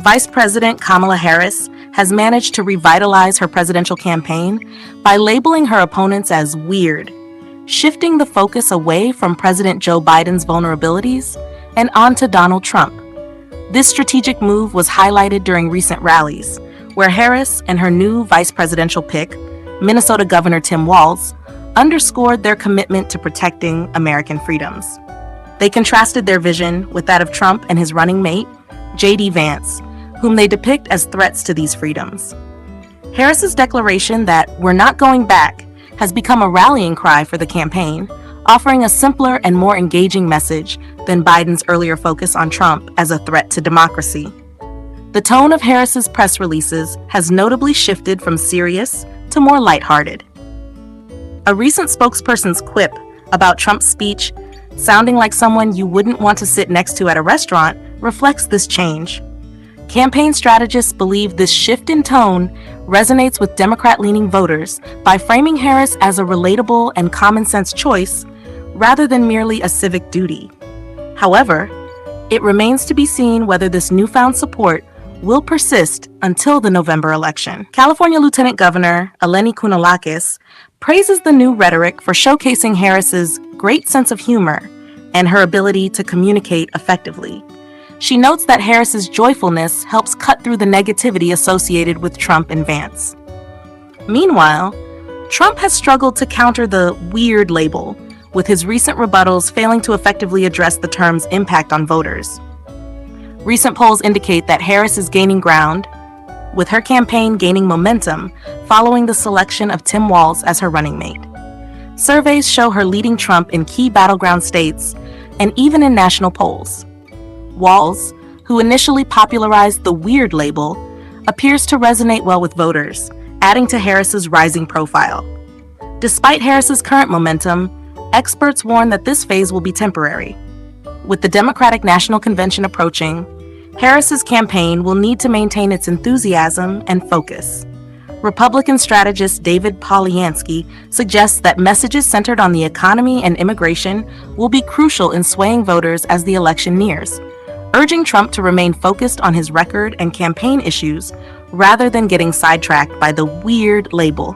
Vice-President Kamala Harris has managed to revitalize her presidential campaign by labeling her opponents as weird, shifting the focus away from President Joe Biden's vulnerabilities and onto Donald Trump. This strategic move was highlighted during recent rallies, where Harris and her new vice presidential pick, Minnesota Governor Tim Walz, underscored their commitment to protecting American freedoms. They contrasted their vision with that of Trump and his running mate, J.D. Vance, whom they depict as threats to these freedoms. Harris's declaration that "we're not going back" has become a rallying cry for the campaign, offering a simpler and more engaging message than Biden's earlier focus on Trump as a threat to democracy. The tone of Harris's press releases has notably shifted from serious to more lighthearted. A recent spokesperson's quip about Trump's speech, sounding like someone you wouldn't want to sit next to at a restaurant, reflects this change. Campaign strategists believe this shift in tone resonates with Democrat-leaning voters by framing Harris as a relatable and common-sense choice rather than merely a civic duty. However, it remains to be seen whether this newfound support will persist until the November election. California Lieutenant Governor Eleni Kounalakis praises the new rhetoric for showcasing Harris's great sense of humor and her ability to communicate effectively. She notes that Harris's joyfulness helps cut through the negativity associated with Trump and Vance. Meanwhile, Trump has struggled to counter the "weird" label, with his recent rebuttals failing to effectively address the term's impact on voters. Recent polls indicate that Harris is gaining ground, with her campaign gaining momentum following the selection of Tim Walz as her running mate. Surveys show her leading Trump in key battleground states and even in national polls. Walz, who initially popularized the "weird" label, appears to resonate well with voters, adding to Harris's rising profile. Despite Harris's current momentum, experts warn that this phase will be temporary. With the Democratic National Convention approaching, Harris's campaign will need to maintain its enthusiasm and focus. Republican strategist David Polyansky suggests that messages centered on the economy and immigration will be crucial in swaying voters as the election nears, urging Trump to remain focused on his record and campaign issues rather than getting sidetracked by the "weird" label.